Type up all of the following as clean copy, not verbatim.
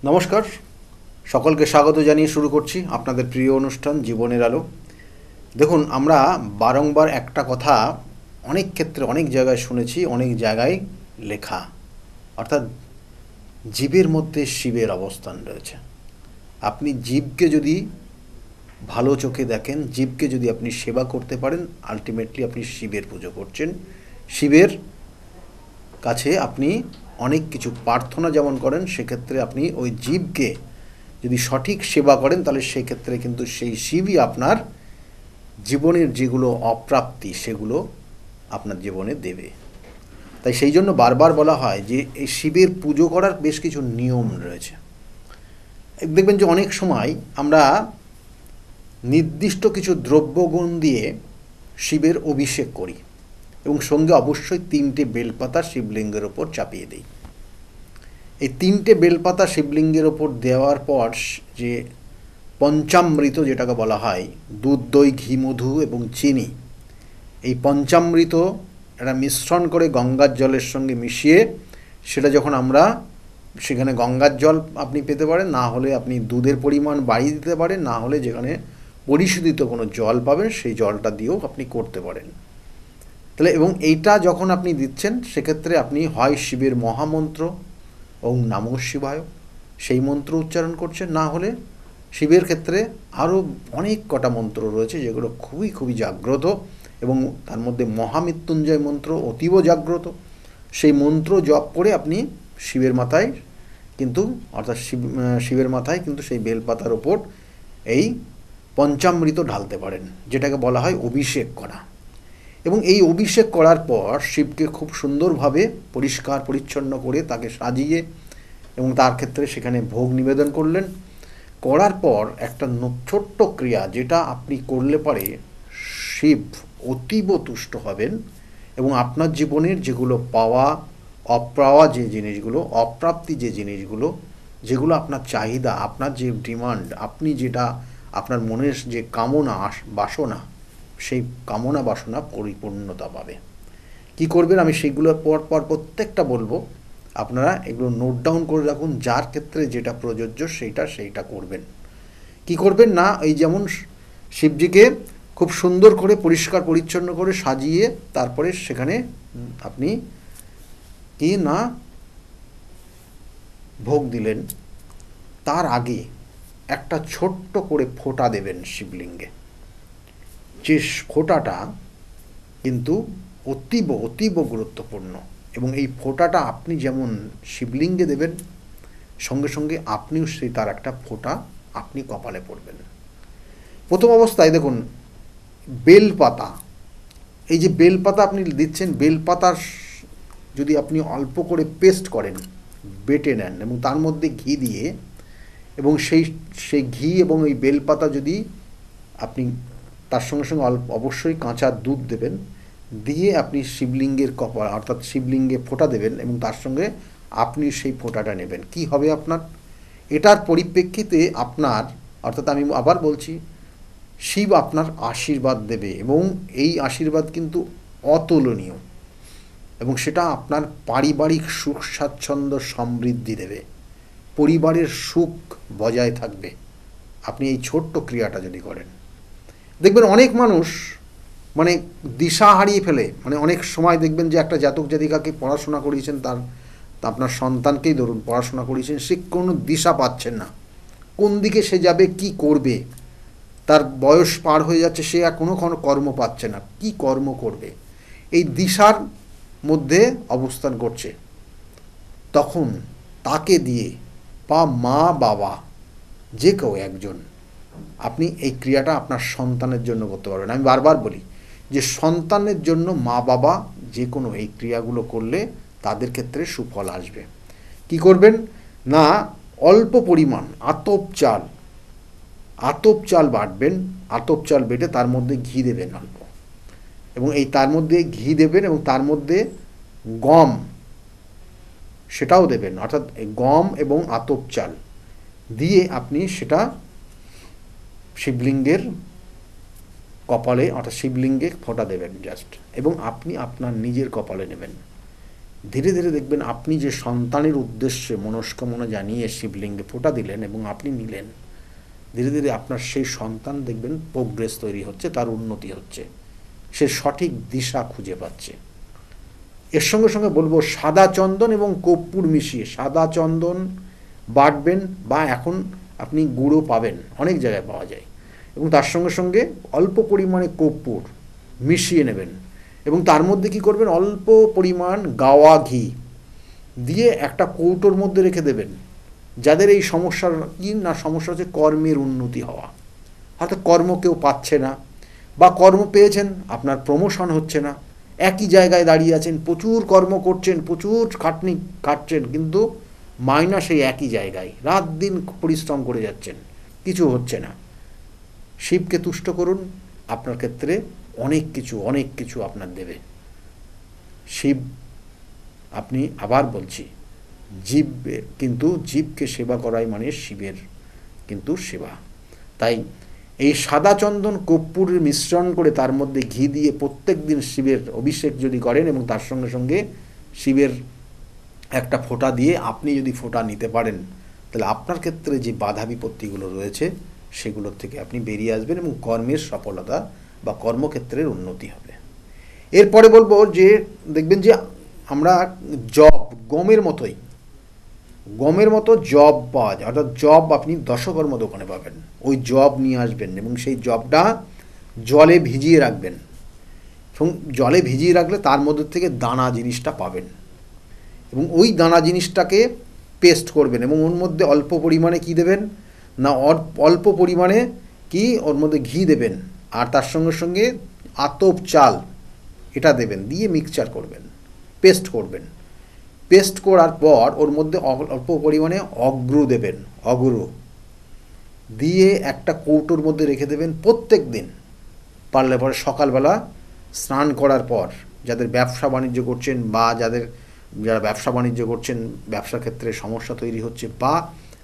নমস্কার, সকলকে স্বাগত জানিয়ে শুরু করছি আপনাদের প্রিয় অনুষ্ঠান জীবনের আলো। দেখুন, আমরা বারংবার একটা কথা অনেক ক্ষেত্রে অনেক জায়গায় শুনেছি, অনেক জায়গায় লেখা, অর্থাৎ জীবের মধ্যে শিবের অবস্থান রয়েছে। আপনি জীবকে যদি ভালো চোখে দেখেন, জীবকে যদি আপনি সেবা করতে পারেন, আলটিমেটলি আপনি শিবের পুজো করছেন। শিবের কাছে আপনি অনেক কিছু প্রার্থনা যেমন করেন, সেক্ষেত্রে আপনি ওই জীবকে যদি সঠিক সেবা করেন, তাহলে সেক্ষেত্রে কিন্তু সেই শিবই আপনার জীবনের যেগুলো অপ্রাপ্তি সেগুলো আপনার জীবনে দেবে। তাই সেই জন্য বারবার বলা হয় যে এই শিবের পুজো করার বেশ কিছু নিয়ম রয়েছে। দেখবেন যে অনেক সময় আমরা নির্দিষ্ট কিছু দ্রব্যগুণ দিয়ে শিবের অভিষেক করি এবং সঙ্গে অবশ্যই 3টে বেলপাতা শিবলিঙ্গের ওপর চাপিয়ে দিই। এই 3টে বেলপাতা শিবলিঙ্গের ওপর দেওয়ার পর যে পঞ্চামৃত যেটাকে বলা হয়, দুধ, দই, ঘি, মধু এবং চিনি, এই পঞ্চামৃত একটা মিশ্রণ করে গঙ্গার জলের সঙ্গে মিশিয়ে সেটা যখন আমরা সেখানে গঙ্গার জল আপনি পেতে পারেন, না হলে আপনি দুধের পরিমাণ বাড়িয়ে দিতে পারেন, না হলে যেখানে পরিশোধিত কোনো জল পাবেন সেই জলটা দিয়েও আপনি করতে পারেন। তাহলে এবং এইটা যখন আপনি দিচ্ছেন, সেক্ষেত্রে আপনি হয় শিবের মহামন্ত্র ওং নমঃ শিবায় সেই মন্ত্র উচ্চারণ করছেন, না হলে শিবের ক্ষেত্রে আরও অনেক কটা মন্ত্র রয়েছে যেগুলো খুবই খুবই জাগ্রত এবং তার মধ্যে মহামৃত্যুঞ্জয় মন্ত্র অতীব জাগ্রত। সেই মন্ত্র জপ করে আপনি শিবের মাথায় কিন্তু, অর্থাৎ শিবের মাথায় কিন্তু সেই বেলপাতার ওপর এই পঞ্চামৃত ঢালতে পারেন, যেটাকে বলা হয় অভিষেক করা। এবং এই অভিষেক করার পর শিবকে খুব সুন্দরভাবে পরিষ্কার পরিচ্ছন্ন করে তাকে সাজিয়ে এবং তার ক্ষেত্রে সেখানে ভোগ নিবেদন করলেন। করার পর একটা ছোট্ট ক্রিয়া যেটা আপনি করলে পরে শিব অতীব তুষ্ট হবেন এবং আপনার জীবনের যেগুলো পাওয়া অপাওয়া যে জিনিসগুলো, অপ্রাপ্তি যে জিনিসগুলো, যেগুলো আপনার চাহিদা, আপনার যে ডিমান্ড, আপনি যেটা আপনার মনের যে কামনা বাসনা, সেই কামনা বাসনা পরিপূর্ণতা পাবে। কি করবেন আমি সেইগুলো পর পর প্রত্যেকটা বলবো, আপনারা এগুলো নোট ডাউন করে রাখুন, যার ক্ষেত্রে যেটা প্রযোজ্য সেইটা করবেন। কি করবেন না, এই যেমন শিবজিকে খুব সুন্দর করে পরিষ্কার পরিচ্ছন্ন করে সাজিয়ে তারপরে সেখানে আপনি কি না ভোগ দিলেন, তার আগে একটা ছোট্ট করে ফোঁটা দেবেন শিবলিঙ্গে। যে ফোঁটাটা কিন্তু অতীব অতীব গুরুত্বপূর্ণ এবং এই ফোঁটাটা আপনি যেমন শিবলিঙ্গে দেবেন, সঙ্গে সঙ্গে আপনিও সেই তার একটা ফোঁটা আপনি কপালে পড়বেন। প্রথম অবস্থায় দেখুন, বেলপাতা, এই যে বেলপাতা আপনি দিচ্ছেন, বেলপাতার যদি আপনি অল্প করে পেস্ট করেন, বেটে নেন এবং তার মধ্যে ঘি দিয়ে, এবং সেই ঘি এবং এই বেলপাতা যদি আপনি তার সঙ্গে সঙ্গে অবশ্যই কাঁচা দুধ দেবেন, দিয়ে আপনি শিবলিঙ্গের কপাল অর্থাৎ শিবলিঙ্গে ফোঁটা দেবেন এবং তার সঙ্গে আপনি সেই ফোঁটাটা নেবেন। কি হবে আপনার? এটার পরিপ্রেক্ষিতে আপনার, অর্থাৎ আমি আবার বলছি, শিব আপনার আশীর্বাদ দেবে এবং এই আশীর্বাদ কিন্তু অতুলনীয় এবং সেটা আপনার পারিবারিক সুখ স্বাচ্ছন্দ্য সমৃদ্ধি দেবে, পরিবারের সুখ বজায় থাকবে আপনি এই ছোট্ট ক্রিয়াটা যদি করেন। দেখবেন অনেক মানুষ মানে দিশা হারিয়ে ফেলে, মানে অনেক সময় দেখবেন যে একটা জাতক জাতিকাকে পড়াশোনা করিয়েছেন, তার আপনার সন্তানকেই ধরুন পড়াশোনা করিয়েছেন, সে কোনো দিশা পাচ্ছেন না, কোন দিকে সে যাবে, কি করবে, তার বয়স পার হয়ে যাচ্ছে, সে আর কোনো কর্ম পাচ্ছে না, কি কর্ম করবে, এই দিশার মধ্যে অবস্থান করছে। তখন তাকে দিয়ে বা মা বাবা যে কেউ একজন আপনি এই ক্রিয়াটা আপনার সন্তানের জন্য করতে পারবেন। আমি বারবার বলি যে সন্তানের জন্য মা বাবা যে কোনো এই ক্রিয়াগুলো করলে তাদের ক্ষেত্রে সুফল আসবে। কি করবেন না, অল্প পরিমাণ আতপ চাল বাটবেন, আতপ চাল বেটে তার মধ্যে ঘি দেবেন অল্প, এবং এই তার মধ্যে ঘি দেবেন এবং তার মধ্যে গম সেটাও দেবেন, অর্থাৎ গম এবং আতপ চাল দিয়ে আপনি সেটা শিবলিঙ্গের কপালে অর্থাৎ শিবলিঙ্গে ফোঁটা দেবেন জাস্ট, এবং আপনি আপনার নিজের কপালে নেবেন। ধীরে ধীরে দেখবেন আপনি যে সন্তানের উদ্দেশ্যে মনস্কামনা জানিয়ে শিবলিঙ্গে ফোঁটা দিলেন এবং আপনি নিলেন, ধীরে ধীরে আপনার সেই সন্তান দেখবেন প্রোগ্রেস তৈরি হচ্ছে, তার উন্নতি হচ্ছে, সে সঠিক দিশা খুঁজে পাচ্ছে। এর সঙ্গে সঙ্গে বলবো সাদা চন্দন এবং কর্পূর মিশিয়ে, সাদা চন্দন বাটবেন বা এখন আপনি গুঁড়ো পাবেন, অনেক জায়গায় পাওয়া যায়, এবং তার সঙ্গে সঙ্গে অল্প পরিমাণে কর্পূর মিশিয়ে নেবেন এবং তার মধ্যে কি করবেন, অল্প পরিমাণ গাওয়া ঘি দিয়ে একটা কৌটোর মধ্যে রেখে দেবেন। যাদের এই সমস্যার কি না, সমস্যা হচ্ছে কর্মের উন্নতি হওয়া, হয়তো কর্ম কেউ পাচ্ছে না বা কর্ম পেয়েছেন আপনার প্রমোশন হচ্ছে না, একই জায়গায় দাঁড়িয়ে আছেন, প্রচুর কর্ম করছেন, প্রচুর খাটনি খাটছেন, কিন্তু মাইনা সেই একই জায়গায়, রাত দিন পরিশ্রম করে যাচ্ছেন, কিছু হচ্ছে না। শিবকে তুষ্ট করুন, আপনার ক্ষেত্রে অনেক কিছু আপনার দেবে শিব। আপনি আবার বলছি, জীবকে সেবা করাই মানে শিবের কিন্তু সেবা। তাই এই সাদা চন্দন কর্পূরের মিশ্রণ করে তার মধ্যে ঘি দিয়ে প্রত্যেক দিন শিবের অভিষেক যদি করেন এবং তার সঙ্গে সঙ্গে শিবের একটা ফোঁটা দিয়ে আপনি যদি ফোঁটা নিতে পারেন, তাহলে আপনার ক্ষেত্রে যে বাধা বিপত্তিগুলো রয়েছে সেগুলোর থেকে আপনি বেরিয়ে আসবেন এবং কর্মের সফলতা বা কর্মক্ষেত্রের উন্নতি হবে। এরপরে বলবো যে দেখবেন যে আমরা গমের মতো জব পাওয়া যায়, অর্থাৎ জব আপনি দশকর্ম দোকানে পাবেন, ওই জব নিয়ে আসবেন এবং সেই জবটা জলে ভিজিয়ে রাখবেন এবং জলে ভিজিয়ে রাখলে তার মধ্যে থেকে দানা জিনিসটা পাবেন এবং ওই দানা জিনিসটাকে পেস্ট করবেন এবং ওর মধ্যে অল্প পরিমাণে কি দেবেন না, অল্প পরিমাণে কি ওর মধ্যে ঘি দেবেন আর তার সঙ্গে সঙ্গে আতপ চাল এটা দেবেন, দিয়ে মিক্সচার করবেন, পেস্ট করবেন। পেস্ট করার পর ওর মধ্যে অল্প পরিমাণে অগ্রু দেবেন, অগ্রু দিয়ে একটা কৌটোর মধ্যে রেখে দেবেন প্রত্যেক দিন। পারলে পরে সকালবেলা স্নান করার পর, যাদের ব্যবসা বাণিজ্য করছেন বা যারা ব্যবসা বাণিজ্য করছেন, ব্যবসার ক্ষেত্রে সমস্যা তৈরি হচ্ছে, বা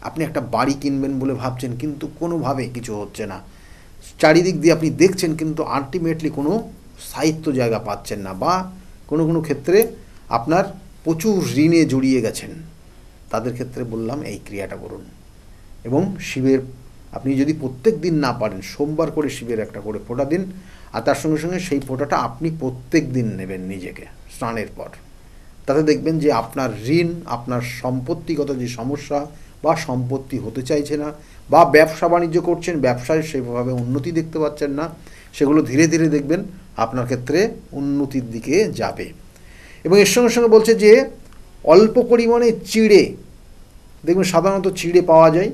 আপনি একটা বাড়ি কিনবেন বলে ভাবছেন কিন্তু কোনোভাবে কিছু হচ্ছে না, চারিদিক দিয়ে আপনি দেখছেন কিন্তু আলটিমেটলি কোনো স্থায়িত্ব জায়গা পাচ্ছেন না, বা কোনো ক্ষেত্রে আপনার প্রচুর ঋণে জড়িয়ে গেছেন, তাদের ক্ষেত্রে বললাম এই ক্রিয়াটা করুন। এবং শিবের আপনি যদি প্রত্যেক দিন না পারেন, সোমবার করে শিবের একটা করে ফোঁটা দিন, আর তার সঙ্গে সঙ্গে সেই ফোঁটাটা আপনি প্রত্যেক দিন নেবেন নিজেকে স্নানের পর। তাতে দেখবেন যে আপনার ঋণ, আপনার সম্পত্তিগত যে সমস্যা বা সম্পত্তি হতে চাইছে না, বা ব্যবসা বাণিজ্য করছেন, ব্যবসায় সেভাবে উন্নতি দেখতে পাচ্ছেন না, সেগুলো ধীরে ধীরে দেখবেন আপনার ক্ষেত্রে উন্নতির দিকে যাবে। এবং এর সঙ্গে সঙ্গে বলছে যে অল্প পরিমাণে চিড়ে, দেখবেন সাধারণত চিড়ে পাওয়া যায়,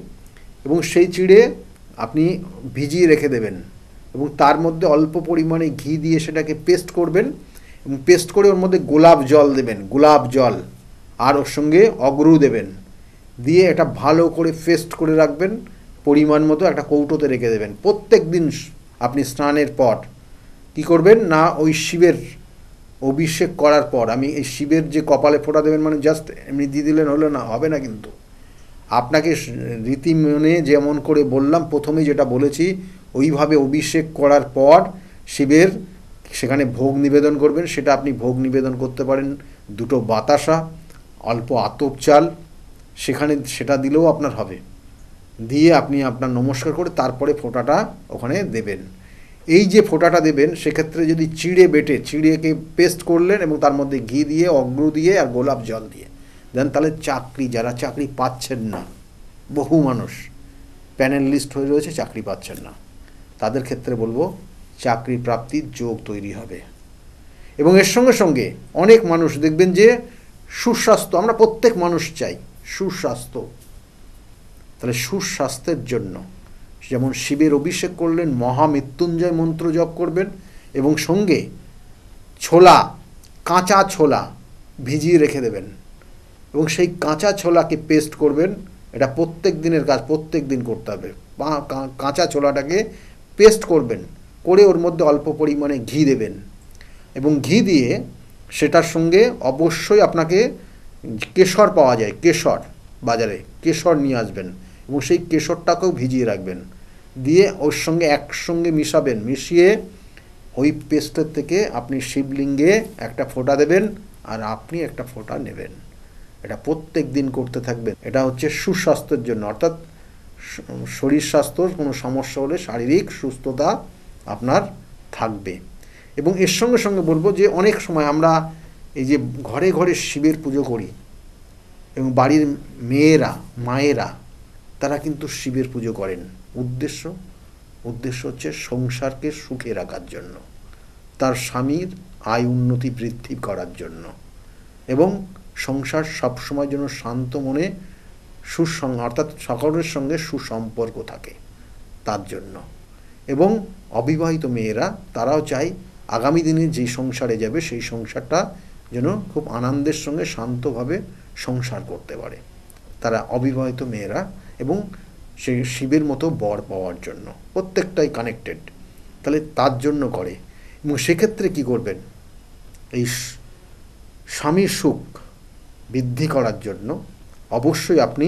এবং সেই চিড়ে আপনি ভিজিয়ে রেখে দেবেন এবং তার মধ্যে অল্প পরিমাণে ঘি দিয়ে সেটাকে পেস্ট করবেন এবং পেস্ট করে ওর মধ্যে গোলাপ জল দেবেন, গোলাপ জল আর ওর সঙ্গে অগ্রু দেবেন, দিয়ে এটা ভালো করে পেস্ট করে রাখবেন, পরিমাণ মতো একটা কৌটোতে রেখে দেবেন। প্রত্যেক দিন আপনি স্নানের পর কী করবেন না, ওই শিবের অভিষেক করার পর, আমি এই শিবের যে কপালে ফোঁটা দেবেন মানে জাস্ট এমনি দিয়ে দিলেন হলো না, হবে না, কিন্তু আপনাকে রীতি মেনে যেমন করে বললাম প্রথমে যেটা বলেছি ওইভাবে অভিষেক করার পর শিবের সেখানে ভোগ নিবেদন করবেন। সেটা আপনি ভোগ নিবেদন করতে পারেন দুটো বাতাসা, অল্প আতপ চাল, সেখানে সেটা দিলেও আপনার হবে, দিয়ে আপনি আপনার নমস্কার করে তারপরে ফোঁটাটা ওখানে দেবেন। এই যে ফোঁটাটা দেবেন সেক্ষেত্রে যদি চিড়েকে পেস্ট করলেন এবং তার মধ্যে ঘি দিয়ে, অগ্রু দিয়ে আর গোলাপ জল দিয়ে দেন, তাহলে যারা চাকরি পাচ্ছেন না, বহু মানুষ প্যানেল লিস্ট হয়ে রয়েছে, চাকরি পাচ্ছেন না, তাদের ক্ষেত্রে বলবো চাকরি প্রাপ্তির যোগ তৈরি হবে। এবং এর সঙ্গে সঙ্গে অনেক মানুষ দেখবেন যে সুস্বাস্থ্য, আমরা প্রত্যেক মানুষ চাই সুস্বাস্থ্য, তাহলে সুস্বাস্থ্যের জন্য যেমন শিবের অভিষেক করলেন, মহামৃত্যুঞ্জয় মন্ত্র জপ করবেন এবং সঙ্গে কাঁচা ছোলা ভিজিয়ে রেখে দেবেন এবং সেই কাঁচা ছোলাকে পেস্ট করবেন। এটা প্রত্যেক দিনের কাজ, প্রত্যেক দিন করতে হবে। কাঁচা ছোলাটাকে পেস্ট করবেন, করে ওর মধ্যে অল্প পরিমাণে ঘি দেবেন এবং ঘি দিয়ে সেটার সঙ্গে অবশ্যই আপনাকে কেশর পাওয়া যায়, কেশর বাজারে, কেশর নিয়ে আসবেন এবং সেই কেশরটাকেও ভিজিয়ে রাখবেন, দিয়ে ওর সঙ্গে একসঙ্গে মিশাবেন, মিশিয়ে ওই পেস্টের থেকে আপনি শিবলিঙ্গে একটা ফোঁটা দেবেন আর আপনি একটা ফোঁটা নেবেন। এটা প্রত্যেক দিন করতে থাকবেন। এটা হচ্ছে সুস্বাস্থ্যের জন্য, অর্থাৎ শরীর স্বাস্থ্যর কোনো সমস্যা হলে শারীরিক সুস্থতা আপনার থাকবে। এবং এর সঙ্গে সঙ্গে বলবো যে অনেক সময় আমরা এই যে ঘরে ঘরে শিবের পুজো করি এবং বাড়ির মেয়েরা মায়েরা তারা কিন্তু শিবের পুজো করেন। উদ্দেশ্য হচ্ছে সংসারকে সুখে রাখার জন্য, তার স্বামীর আয় উন্নতি বৃদ্ধি করার জন্য, এবং সংসার সবসময় যেন শান্ত মনে অর্থাৎ সকলের সঙ্গে সুসম্পর্ক থাকে তার জন্য। এবং অবিবাহিত মেয়েরা তারাও চায় আগামী দিনে যে সংসারে যাবে সেই সংসারটা যেন খুব আনন্দের সঙ্গে শান্তভাবে সংসার করতে পারে, তারা অবিবাহিত মেয়েরা, এবং সেই শিবের মতো বর পাওয়ার জন্য। প্রত্যেকটাই কানেক্টেড, তাহলে তার জন্য করে। এবং সেক্ষেত্রে কি করবেন, এই স্বামীর সুখ বৃদ্ধি করার জন্য অবশ্যই আপনি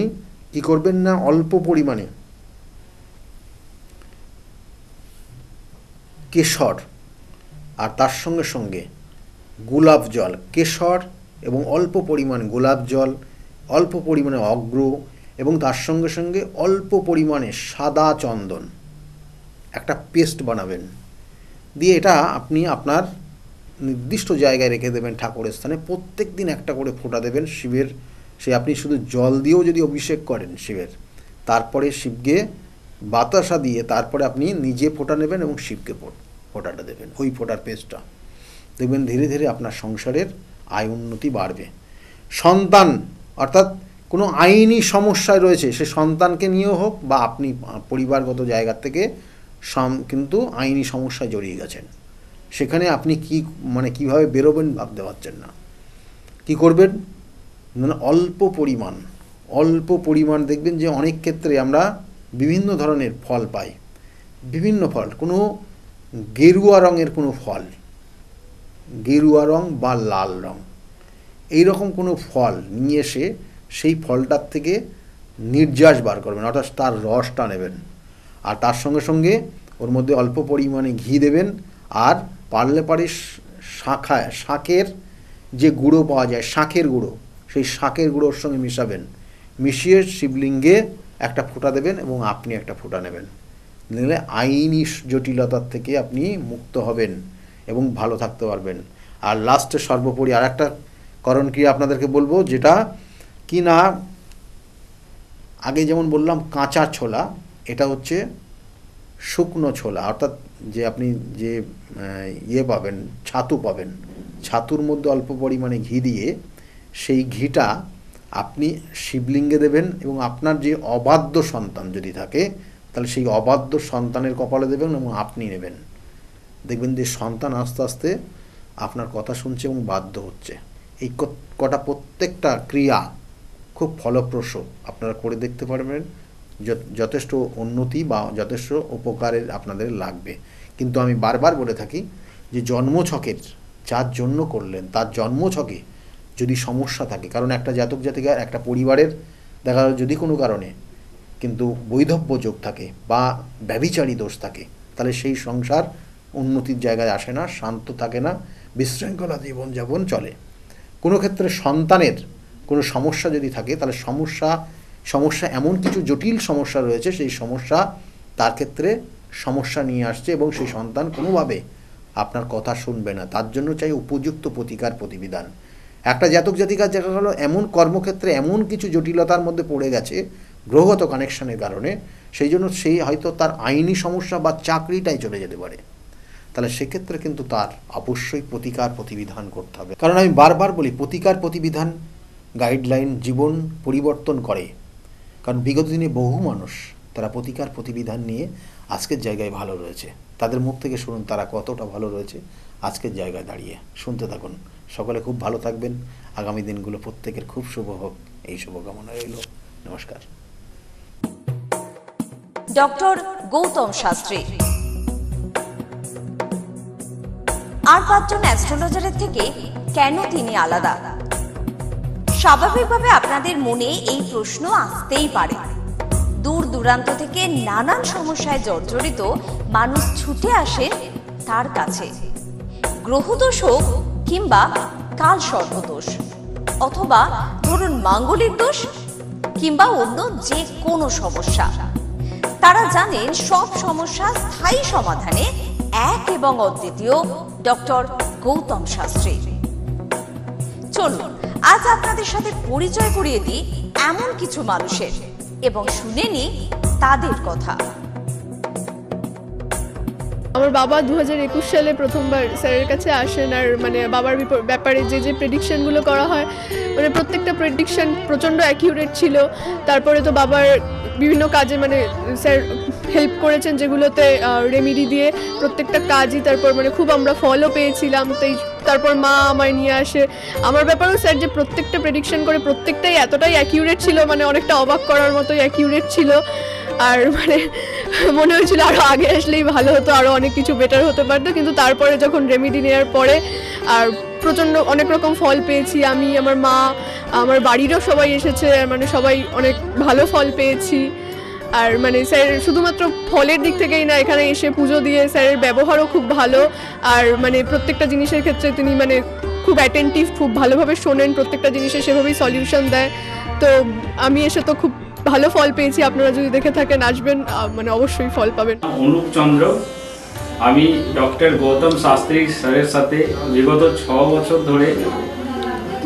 কি করবেন না, অল্প পরিমাণে কেশর আর তার সঙ্গে সঙ্গে গোলাপ জল, কেশর এবং অল্প পরিমাণ গোলাপ জল, অল্প পরিমাণে অগ্র, এবং তার সঙ্গে সঙ্গে অল্প পরিমাণে সাদা চন্দন একটা পেস্ট বানাবেন। দিয়ে এটা আপনি আপনার নির্দিষ্ট জায়গায় রেখে দেবেন ঠাকুরের স্থানে। প্রত্যেক দিন একটা করে ফোঁটা দেবেন শিবের। সে আপনি শুধু জল দিয়েও যদি অভিষেক করেন শিবের, তারপরে শিবকে বাতাসা দিয়ে তারপরে আপনি নিজে ফোঁটা নেবেন এবং শিবকে ফোঁটাটা দেবেন, ওই ফোঁটার পেস্টটা দেখবেন ধীরে ধীরে আপনার সংসারের আয় উন্নতি বাড়বে। সন্তান অর্থাৎ কোনো আইনি সমস্যায় রয়েছে, সে সন্তানকে নিয়েও হোক বা আপনি পরিবারগত জায়গা থেকে কিন্তু আইনি সমস্যায় জড়িয়ে গেছেন, সেখানে আপনি কীভাবে বেরোবেন ভাবতে পারছেন না। কি করবেন, মানে অল্প পরিমাণ দেখবেন যে অনেক ক্ষেত্রে আমরা বিভিন্ন ধরনের ফল পাই, বিভিন্ন ফল, কোনো গেরুয়া রঙের কোনো ফল, গেরুয়া রং বা লাল রং, এই রকম কোনো ফল নিয়ে এসে সেই ফলটার থেকে নির্যাস বার করবেন, অর্থাৎ তার রসটা নেবেন, আর তার সঙ্গে সঙ্গে ওর মধ্যে অল্প পরিমাণে ঘি দেবেন, আর পারলে শাকের যে গুঁড়ো পাওয়া যায়, শাকের গুঁড়ো, সেই শাকের গুঁড়োর সঙ্গে মিশাবেন, মিশিয়ে শিবলিঙ্গে একটা ফোঁটা দেবেন এবং আপনি একটা ফোঁটা নেবেন। নিলে আইনি জটিলতার থেকে আপনি মুক্ত হবেন এবং ভালো থাকতে পারবেন। আর লাস্টে সর্বোপরি আর একটা করণ ক্রিয়া আপনাদেরকে বলবো, যেটা কি না, আগে যেমন বললাম কাঁচা ছোলা, এটা হচ্ছে শুকনো ছোলা, অর্থাৎ যে আপনি যে পাবেন, ছাতু পাবেন, ছাতুর মধ্যে অল্প পরিমাণে ঘি দিয়ে সেই ঘিটা আপনি শিবলিঙ্গে দেবেন, এবং আপনার যে অবাধ্য সন্তান যদি থাকে তাহলে সেই অবাধ্য সন্তানের কপালে দেবেন এবং আপনি নেবেন। দেখবেন যে সন্তান আস্তে আস্তে আপনার কথা শুনছে এবং বাধ্য হচ্ছে। এই কটা প্রত্যেকটা ক্রিয়া খুব ফলপ্রসূ, আপনারা করে দেখতে পারবেন, যথেষ্ট উন্নতি বা যথেষ্ট উপকারের আপনাদের লাগবে। কিন্তু আমি বারবার বলে থাকি যে জন্মছকের যার জন্য করলেন তার জন্মছকে যদি সমস্যা থাকে, কারণ একটা জাতক জাতিকার, একটা পরিবারের দেখা গেল যদি কোনো কারণে কিন্তু বৈধব্য যোগ থাকে বা ব্যভিচারী দোষ থাকে, তাহলে সেই সংসার উন্নতির জায়গায় আসে না, শান্ত থাকে না, বিশৃঙ্খলা জীবনযাপন চলে। কোনো ক্ষেত্রে সন্তানের কোনো সমস্যা যদি থাকে, তাহলে সমস্যা এমন কিছু জটিল সমস্যা রয়েছে, সেই সমস্যা তার ক্ষেত্রে সমস্যা নিয়ে আসছে এবং সেই সন্তান কোনোভাবে আপনার কথা শুনবে না। তার জন্য চাই উপযুক্ত প্রতিকার প্রতিবিধান। একটা জাতক জাতিকার দেখা গেল এমন কর্মক্ষেত্রে এমন কিছু জটিলতার মধ্যে পড়ে গেছে গ্রহগত কানেকশনের কারণে, সেই জন্য সেই হয়তো তার আইনি সমস্যা বা চাকরিটাই চলে যেতে পারে, তাহলে সেক্ষেত্রে কিন্তু তার অবশ্যই প্রতিকার প্রতিবিধান করতে হবে। কারণ আমি বারবার বলি, প্রতিকার প্রতিবিধান গাইডলাইন জীবন পরিবর্তন করে। কারণ বিগত দিনে বহু মানুষ তারা প্রতিকার প্রতিবিধান নিয়ে আজকের জায়গায় ভালো রয়েছে, তাদের মুখ থেকে শুনুন তারা কতটা ভালো রয়েছে আজকের জায়গায় দাঁড়িয়ে। শুনতে থাকুন। সকলে খুব ভালো থাকবেন, আগামী দিনগুলো প্রত্যেকের খুব শুভ হোক, এই শুভকামনা রইল। নমস্কার। ডক্টর গৌতম শাস্ত্রী আর 5 জন অ্যাস্ট্রোলজারের থেকে কেন তিনি আলাদা? স্বাভাবিকভাবে আপনাদের মনে এই প্রশ্ন আসতেই পারে। দূর দূরান্ত থেকে নানান সমস্যায় জর্জরিত মানুষ ছুটে আসে তার কাছে। গ্রহদোষ হোক কিংবা কাল সর্পদোষ, অথবা ধরুন মাঙ্গলিক দোষ কিংবা অন্য যে কোনো সমস্যা। তারা জানেন সব সমস্যার স্থায়ী সমাধানে এক এবং অদ্বিতীয় ডক্টর গৌতম শাস্ত্রী। চলুন আজ আপনাদের সাথে পরিচয় করিয়ে দিই এমন কিছু মানুষের এবং শুনে নিই তাদের কথা। আমার বাবা 2021 সালে প্রথমবার স্যারের কাছে আসেন, আর মানে বাবার ব্যাপারে যে প্রেডিকশনগুলো করা হয়, মানে প্রত্যেকটা প্রেডিকশন প্রচণ্ড অ্যাকিউরেট ছিল। তারপরে তো বাবার বিভিন্ন কাজে মানে স্যার হেল্প করেছেন, যেগুলোতে রেমিডি দিয়ে প্রত্যেকটা কাজই তারপর মানে খুব আমরা ফলও পেয়েছিলাম। তারপর মা আমায় নিয়ে আসে। আমার ব্যাপারেও স্যার যে প্রত্যেকটা প্রেডিকশন করে প্রত্যেকটাই এতটাই অ্যাকিউরেট ছিল, মানে অনেকটা অবাক করার মতোই অ্যাকিউরেট ছিল। আর মানে মনে হয়েছিল আরও আগে আসলেই ভালো হতো, আরও অনেক কিছু বেটার হতে পারতো। কিন্তু তারপরে যখন রেমিডি নেওয়ার পরে আর প্রচণ্ড অনেক রকম ফল পেয়েছি আমি, আমার মা, আমার বাড়িরও সবাই এসেছে, মানে সবাই অনেক ভালো ফল পেয়েছি। আর মানে স্যার শুধুমাত্র ফলের দিক থেকেই না, এখানে এসে পুজো দিয়ে স্যারের ব্যবহারও খুব ভালো। আর মানে প্রত্যেকটা জিনিসের ক্ষেত্রে তিনি মানে খুব অ্যাটেন্টিভ, খুব ভালোভাবে শোনেন, প্রত্যেকটা জিনিসের সেভাবেই সলিউশন দেয়। তো আমি এসে তো খুব ভালো ফল পেয়েছি। আপনারা যদি দেখে থাকেন আসবেন, মানে অবশ্যই ফল পাবেন। অনুপ চন্দ্র, আমি ডক্টর গৌতম শাস্ত্রী স্যারের সাথে বিগত 6 বছর ধরে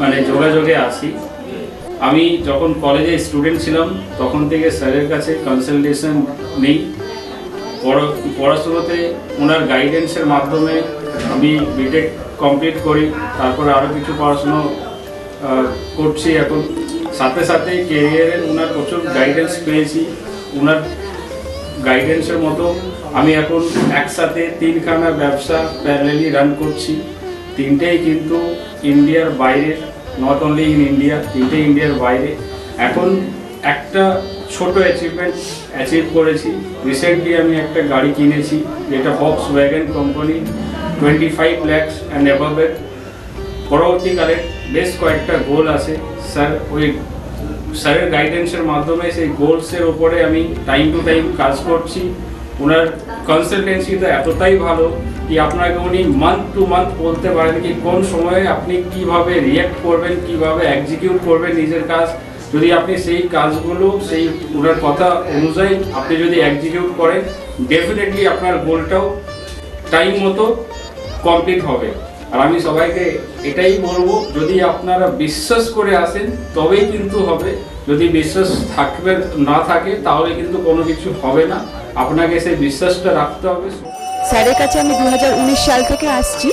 মানে যোগাযোগে আছি। আমি যখন কলেজে স্টুডেন্ট ছিলাম তখন থেকে স্যারের কাছে কনসালটেশন নেই। পড়াশোনাতে ওনার গাইডেন্সের মাধ্যমে আমি বিটেক কমপ্লিট করি, তারপরে আরও কিছু পড়াশুনো করছি এখন। সাথে সাথে কেরিয়ারে ওনার প্রচুর গাইডেন্স পেয়েছি। ওনার গাইডেন্সের মতো আমি এখন একসাথে 3খানা ব্যবসা প্যারালালি রান করছি। 3টেই কিন্তু ইন্ডিয়ার বাইরে, নট অনলি ইন ইন্ডিয়া, 3টে ইন্ডিয়ার বাইরে। এখন একটা ছোট অ্যাচিভ করেছি। রিসেন্টলি আমি একটা গাড়ি কিনেছি, যেটা Volkswagen কোম্পানি, 25 lakhs অ্যান্ড অ্যাবভের। পরবর্তীকালে বেশ কয়েকটা গোল আছে। স্যারের গাইডেন্সের মাধ্যমে সেই গোলসের ওপরে আমি টাইম টু টাইম কাজ করছি। ওনার কনসালটেন্সিটা এতটাই ভালো কি আপনাকে উনি মান্থ টু মান্থ বলতে পারেন কি কোন সময়ে আপনি কিভাবে রিঅ্যাক্ট করবেন, কিভাবে এক্সিকিউট করবেন নিজের কাজ। যদি আপনি সেই কাজগুলো সেই ওনার কথা অনুযায়ী আপনি যদি এক্সিকিউট করেন, ডেফিনেটলি আপনার গোলটাও টাইম মতো কমপ্লিট হবে। আর আমি সবাইকে এটাই বলবো, যদি আপনারা বিশ্বাস করে আসেন তবেই কিন্তু হবে। যদি বিশ্বাস না থাকে তাহলে কিন্তু কোনো কিছু হবে না। আপনাকে সেই বিশ্বাসটা রাখতে হবে। স্যারের কাছে আমি 2019 সাল থেকে আসছি।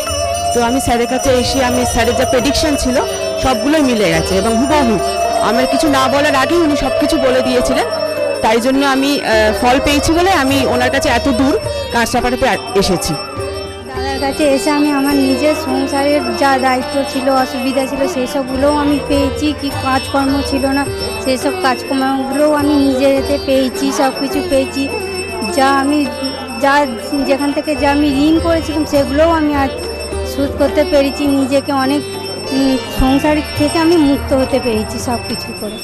তো আমি স্যারের কাছে এসে আমি স্যারের যা প্রেডিকশন ছিল সবগুলোই মিলে গেছে এবং হুবহু আমার কিছু না বলার আগেই উনি সব কিছু বলে দিয়েছিলেন। তাই জন্য আমি ফল পেয়েছি বলে আমি ওনার কাছে এত দূর কাঁচরাপাড়াতে এসেছি। দাদার কাছে এসে আমি আমার নিজের সংসারের যা দায়িত্ব ছিল, অসুবিধা ছিল, সেই সবগুলোও আমি পেয়েছি। কি কাজকর্ম ছিল না, সেই সব কাজকর্মগুলোও আমি নিজেতে পেয়েছি, সব কিছু পেয়েছি। যেখান থেকে যা আমি ঋণ করেছিলাম সেগুলোও আমি আজ শোধ করতে পেরেছি। নিজেকে অনেক সংসার থেকে আমি মুক্ত হতে পেরেছি সব কিছু করে।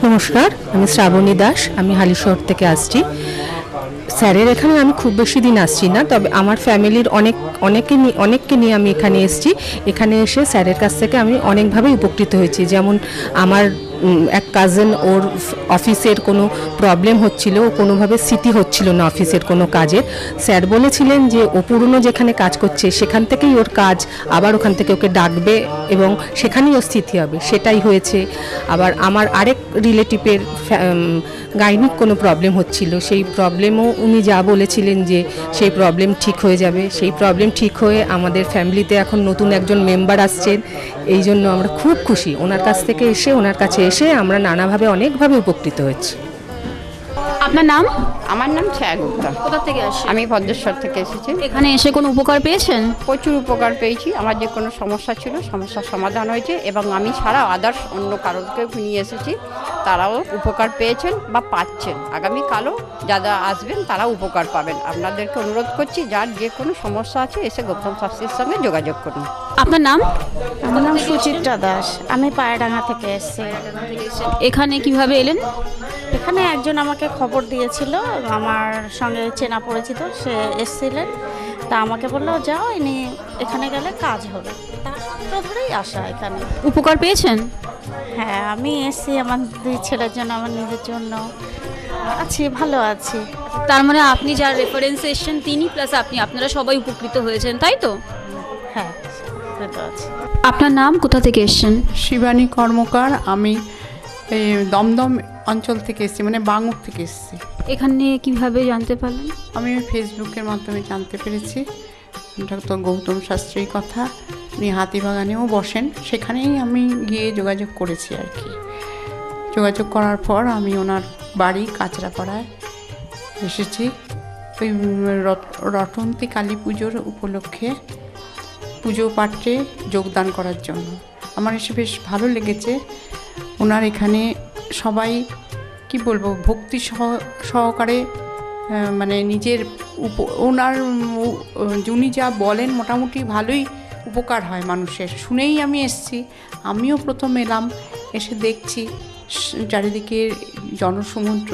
নমস্কার, আমি শ্রাবণী দাস, আমি হালিশহর থেকে আসছি। স্যারের এখানে আমি খুব বেশি দিন আসছি না, তবে আমার ফ্যামিলির অনেককে নিয়ে আমি এখানে এসেছি। এখানে এসে স্যারের কাছ থেকে আমি অনেকভাবে উপকৃত হয়েছি। যেমন আমার এক কাজিন, ওর অফিসের কোনো প্রবলেম হচ্ছিল, ও কোনোভাবে স্থিতি হচ্ছিল না অফিসের কোনো কাজের। স্যার বলেছিলেন যে ও পুরনো যেখানে কাজ করছে সেখান থেকেই ওর কাজ, আবার ওখান থেকে ওকে ডাকবে এবং সেখানেই ও স্থিতি হবে। সেটাই হয়েছে। আবার আমার আরেক রিলেটিভের গাইনিক কোনো প্রবলেম হচ্ছিল, সেই প্রবলেমও উনি যা বলেছিলেন যে সেই প্রবলেম ঠিক হয়ে যাবে। সেই প্রবলেম ঠিক হয়ে আমাদের ফ্যামিলিতে এখন নতুন একজন মেম্বার আসছেন। এই জন্য আমরা খুব খুশি। ওনার কাছ থেকে এসে, ওনার কাছে এসে আমরা নানাভাবে অনেকভাবে উপকৃত হয়েছি। আপনার নাম? আমার নাম ছায়া গুপ্তা। কোথা থেকে আসছেন? আমি ভদ্রেশ্বর থেকে এসেছি। এখানে এসে কোনো উপকার পেয়েছেন? প্রচুর উপকার পেয়েছি। আমার যে কোনো সমস্যা ছিল, সমস্যার সমাধান হয়েছে এবং আমি ছাড়া আদার্স অন্য কারোকে নিয়ে এসেছি, তারাও উপকার পেয়েছেন বা পাচ্ছেন। আগামীকালও যারা আসবেন তারা উপকার পাবেন। আপনাদেরকে অনুরোধ করছি, যার যে কোনো সমস্যা আছে এসে গৌতম শাস্ত্রীর সঙ্গে যোগাযোগ করুন। আপনার নাম? আমার নাম সুচিত্রা দাস, আমি পায়রাডাঙ্গা থেকে এসেছি। এখানে কিভাবে এলেন? এখানে একজন আমাকে খবর দিয়েছিল, আমার সঙ্গে চেনা পরিচিত, সে এসেছিলেন। তা আমাকে বললো যাও, ইনি এখানে গেলে কাজ হবে। তার সঙ্গে সূত্র ধরেই আসা এখানে। উপকার পেয়েছেন? হ্যাঁ, আমি এসেছি আমার 2 ছেলের জন্য, আমার নিজের জন্য। আছি, ভালো আছি। তার মানে আপনি যার রেফারেন্সে এসেছেন তিনি প্লাস আপনি, আপনারা সবাই উপকৃত হয়েছেন, তাই তো? হ্যাঁ, ভালো আছি। আপনার নাম, কোথা থেকে এসেছেন? শিবানী কর্মকার। আমি এই দমদম অঞ্চল থেকে এসেছি, মানে বাঙুর থেকে এসেছি। এখানে কিভাবে জানতে পারলেন? আমি ফেসবুকের মাধ্যমে জানতে পেরেছি ডক্টর গৌতম শাস্ত্রীর কথা। উনি হাতিবাগানেও বসেন, সেখানেই আমি গিয়ে যোগাযোগ করেছি আর কি। যোগাযোগ করার পর আমি ওনার বাড়ি কাঁচরাপাড়ায় এসেছি ওই রটন্তী কালী পুজোর উপলক্ষে পুজো পাঠে যোগদান করার জন্য। আমার এসে বেশ ভালো লেগেছে। ওনার এখানে সবাই কি বলবো, ভক্তি সহকারে মানে নিজের ওনার উনি যা বলেন মোটামুটি ভালোই উপকার হয় মানুষের। শুনেই আমি এসেছি, আমিও প্রথম এলাম, এসে দেখছি চারিদিকে জনসমুদ্র,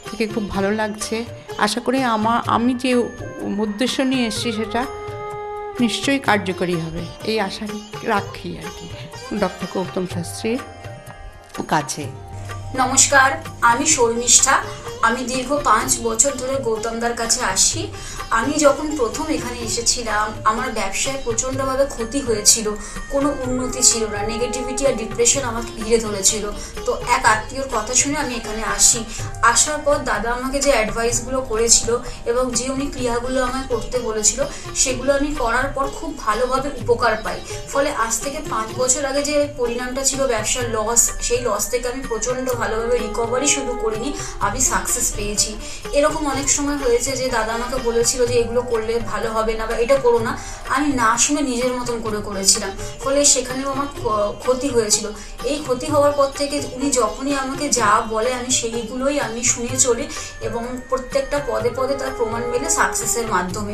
থেকে খুব ভালো লাগছে। আশা করি আমি যে উদ্দেশ্য নিয়ে এসেছি সেটা নিশ্চয়ই কার্যকরী হবে, এই আশা রাখি আর কি ডক্টর গৌতম শাস্ত্রীর কাছে। নমস্কার, আমি শর্মিষ্ঠা। আমি দীর্ঘ 5 বছর ধরে গৌতমদার কাছে আসি। আমি যখন প্রথম এখানে এসেছিলাম আমার ব্যবসায় প্রচণ্ডভাবে ক্ষতি হয়েছিল, কোনো উন্নতি ছিল না, নেগেটিভিটি আর ডিপ্রেশন আমাকে ঘিরে ধরেছিল। তো এক আত্মীয়র কথা শুনে আমি এখানে আসি। আসার পর দাদা আমাকে যে অ্যাডভাইসগুলো করেছিল এবং যে উনি ক্রিয়াগুলো আমায় করতে বলেছিল সেগুলো আমি করার পর খুব ভালোভাবে উপকার পাই। ফলে আজ থেকে 5 বছর আগে যে পরিণামটা ছিল ব্যবসার লস, সেই লস থেকে আমি প্রচণ্ড ভালোভাবে রিকভারি শুধু করিনি, আমি সাকসেস পেয়েছি। এরকম অনেক সময় হয়েছে যে দাদা আমাকে বলেছিল যে এগুলো করলে ভালো হবে না বা এটা করো না, আমি না শুনে নিজের মতন করে করেছিলাম, ফলে সেখানেও আমার ক্ষতি হয়েছিল। এই ক্ষতি হওয়ার পর থেকে উনি যখনই আমাকে যা বলে আমি সেইগুলোই আমি শুনে চলি এবং প্রত্যেকটা পদে পদে তার প্রমাণ মেলে সাকসেসের মাধ্যমে।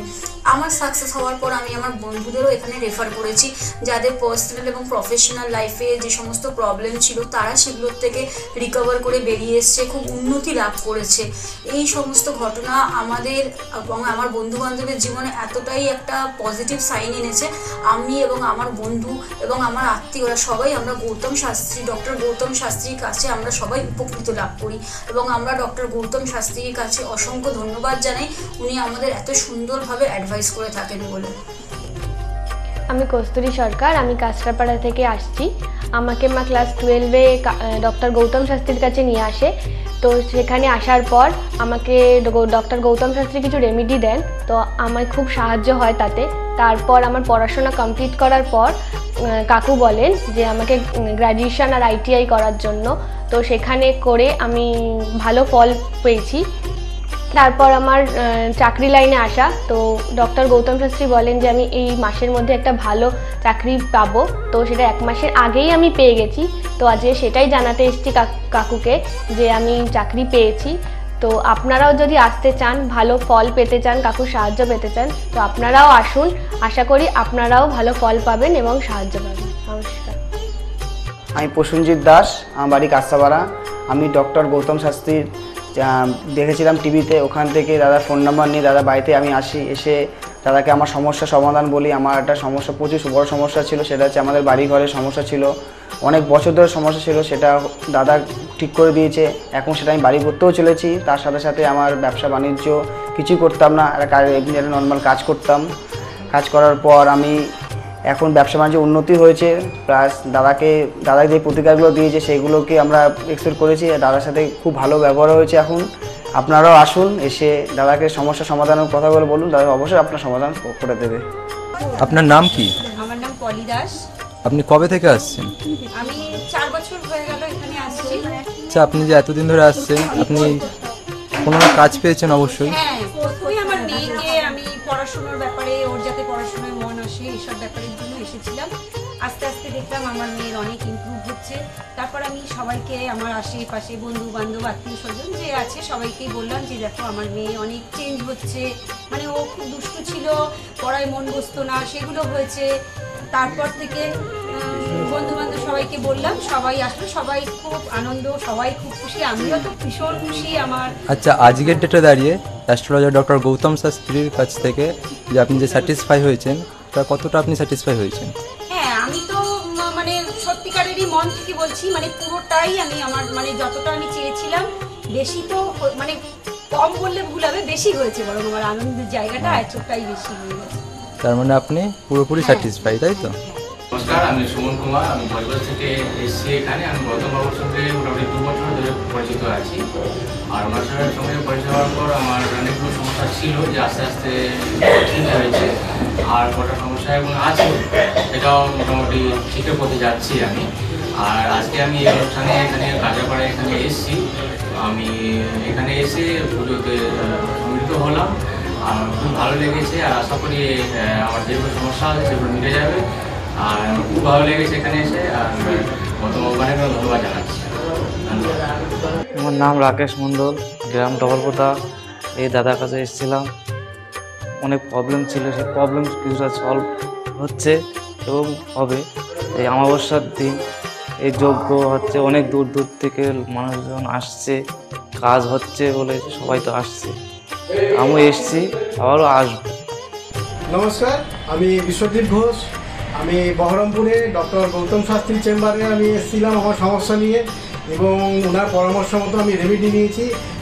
আমার সাকসেস হওয়ার পর আমি আমার বন্ধুদেরও এখানে রেফার করেছি, যাদের পার্সোনাল এবং প্রফেশনাল লাইফে যে সমস্ত প্রবলেম ছিল তারা সেগুলোর থেকে রিকভার করে বেরিয়ে এসছে, খুব উন্নতি লাভ করেছে। এই সমস্ত ঘটনা আমাদের এবং আমার বন্ধু বান্ধবের জীবনে এতটাই একটা পজিটিভ সাইন এনেছে, আমি এবং আমার বন্ধু এবং আমার আত্মীয়রা সবাই আমরা ডক্টর গৌতম শাস্ত্রীর কাছে আমরা সবাই উপকৃত লাভ করি এবং আমরা ডক্টর গৌতম শাস্ত্রীর কাছে অসংখ্য ধন্যবাদ জানাই, উনি আমাদের এত সুন্দরভাবে অ্যাডভাইস করে থাকেন বলে। আমি কস্তুরী সরকার, আমি কাঁচরাপাড়া থেকে আসছি। আমাকে মা ক্লাস 12-এ ডক্টর গৌতম শাস্ত্রীর কাছে নিয়ে আসে। তো সেখানে আসার পর আমাকে ডক্টর গৌতম শাস্ত্রী কিছু রেমেডি দেন, তো আমার খুব সাহায্য হয় তাতে। তারপর আমার পড়াশোনা কমপ্লিট করার পর কাকু বলেন যে আমাকে গ্র্যাজুয়েশন আর ITI করার জন্য, তো সেখানে করে আমি ভালো ফল পেয়েছি। তারপর আমার চাকরি লাইনে আসা, তো ডক্টর গৌতম শাস্ত্রী বলেন যে আমি এই মাসের মধ্যে একটা ভালো চাকরি পাবো, তো সেটা 1 মাসের আগেই আমি পেয়ে গেছি। তো আজকে সেটাই জানাতে এসেছি কাকুকে যে আমি চাকরি পেয়েছি। তো আপনারাও যদি আসতে চান, ভালো ফল পেতে চান, কাকুর সাহায্য পেতে চান, তো আপনারাও আসুন। আশা করি আপনারাও ভালো ফল পাবেন এবং সাহায্য পাবেন। নমস্কার। আমি প্রসেনজিৎ দাস, আমার বাড়ি কাঁচরাপাড়া। আমি ডক্টর গৌতম শাস্ত্রীর দেখেছিলাম টিভিতে, ওখান থেকে দাদার ফোন নাম্বার নিয়ে দাদা বাড়িতে আমি আসি। এসে দাদাকে আমার সমস্যার সমাধান বলি। আমার একটা সমস্যা, প্রচুর বড় সমস্যা ছিল, সেটা হচ্ছে আমাদের বাড়ি ঘরের সমস্যা ছিল, অনেক বছর ধরে সমস্যা ছিল, সেটা দাদা ঠিক করে দিয়েছে। এখন সেটা আমি বাড়ি করতেও চলেছি। তার সাথে সাথে আমার ব্যবসা বাণিজ্য কিছুই করতাম না, এমনি একটা নর্মাল কাজ করতাম। কাজ করার পর আমি এখন ব্যবসা বাণিজ্য উন্নতি হয়েছে, প্লাস দাদা যে প্রতিকারগুলো দিয়েছে সেগুলোকে আমরা এক্সপেক্ট করেছি। দাদার সাথে খুব ভালো ব্যবহার হয়েছে। এখন আপনারাও আসুন, এসে দাদাকে সমস্যা সমাধানের কথাগুলো বলুন, দাদা অবশ্যই আপনার সমাধান করে দেবে। আপনার নাম কি? আমার নাম পলি দাস। আপনি কবে থেকে আসছেন? আমি 4 বছর হয়ে গেল এখানে আসছি। আচ্ছা, আপনি যে এতদিন ধরে আসছেন, আপনি কোনো কাজ পেয়েছেন? অবশ্যই। হ্যাঁ, প্রথমে আমার মেয়েকে আমি পড়াশোনার ব্যাপারে, ওর যাতে পড়াশোনায় মন আসে এইসব ব্যাপারের জন্য এসেছিলাম। আস্তে আস্তে দেখলাম আমার মেয়ের অনেক ইমপ্রুভ হচ্ছে। তারপর আমি সবাইকে, আমার আশেপাশে বন্ধু বান্ধব আত্মীয় স্বজন যে আছে সবাইকেই বললাম যে দেখো আমার মেয়ে অনেক চেঞ্জ হচ্ছে, মানে ও খুব দুষ্টু ছিল, পড়ায় মন বসতো না, সেগুলো হয়েছে। তারপর থেকে বন্ধু বান্ধব সবাইকে বললাম, সবাই আসলো, সবাই খুব আনন্দ, সবাই খুব খুশি, আমিও তো ভীষণ খুশি। আমার আচ্ছা, আজকের ডেটে দাঁড়িয়ে অ্যাস্ট্রোলজার ডক্টর গৌতম শাস্ত্রীর কাছ থেকে যে আপনি যে স্যাটিসফাই হয়েছেন, তা কতটা আপনি স্যাটিসফাই হয়েছেন? হ্যাঁ, আমি তো পেয়েছি, মানে পুরোটাই আমি আমার মানে যতটা আমি চেয়েছিলাম, বেশি তো মানে কম বললে ভুল হবে, বেশি হয়েছে, বরং আমার আনন্দের জায়গাটা এতটাই বেশি হয়ে গেছে। তার মানে আপনি পুরোপুরি স্যাটিসফাই, তাই তো? নমস্কার, আমি সুমন কুমার, আমি ভোজপুর থেকে এসেছি এখানে। আমি গৌতম বাবুর সঙ্গে মোটামুটি 2 বছর ধরে পরিচিত আছি। আর ওনার সঙ্গে পরিচয় হওয়ার পর আমার অনেকগুলো সমস্যা ছিল, যে আস্তে আস্তে ঠিক হয়েছে। আর কটা সমস্যা এখন আছে, সেটাও মোটামুটি ঠিকের পথে যাচ্ছি আমি। আর আজকে আমি এই অনুষ্ঠানে এখানে কাঁচাপাড়ায় এখানে এসেছি। আমি এখানে এসে পুজোতে সম্মিলিত হলাম, আর খুব ভালো লেগেছে। আর আশা করি আমার যেগুলো সমস্যা আছে সেগুলো মিটে যাবে। আর খুব ভালো লেগেছে এখানে এসে। আর গৌতম বাবুকে ধন্যবাদ জানাচ্ছি। আমার নাম রাকেশ মণ্ডল, গ্রাম ডবলপোতা। এই দাদার কাছে এসেছিলাম, অনেক প্রবলেম ছিল, সেই প্রবলেম কিছুটা সলভ হচ্ছে এবং হবে। এই অমাবস্যার দিন এই যজ্ঞ হচ্ছে, অনেক দূর দূর থেকে মানুষজন আসছে, কাজ হচ্ছে বলে সবাই তো আসছে, আমিও এসছি, আবারও আসবো। নমস্কার, আমি বিশ্বজিৎ ঘোষ। আমি বহরমপুরে ডক্টর গৌতম শাস্ত্রীর চেম্বারে আমি এসেছিলাম আমার সমস্যা নিয়ে, এবং ওনার পরামর্শ মতো আমি রেমেডি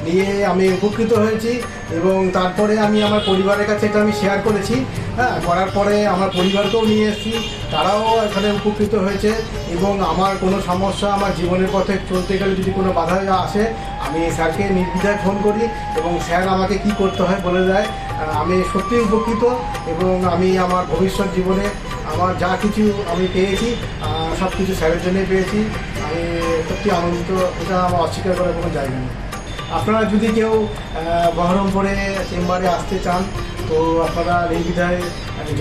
নিয়ে আমি উপকৃত হয়েছি। এবং তারপরে আমি আমার পরিবারের কাছে এটা আমি শেয়ার করেছি। করার পরে আমার পরিবারকেও নিয়ে এসেছি, তারাও এখানে উপকৃত হয়েছে। এবং আমার কোনো সমস্যা, আমার জীবনের পথে চলতে গেলে যদি কোনো বাধা আসে, আমি স্যারকে নির্দ্বিধায় ফোন করি এবং স্যার আমাকে কি করতে হয় বলে দেয়। আমি সত্যিই উপকৃত, এবং আমি আমার ভবিষ্যৎ জীবনে আমার যা কিছু আমি পেয়েছি, সব কিছু স্যারের জন্যই পেয়েছি। আমি সত্যি আনন্দিত, এটা আমার অস্বীকার করার কোনো জায়গা নেই। আপনারা যদি কেউ বহরমপুরে চেম্বারে আসতে চান, তো আপনারা নির্দ্বিধায়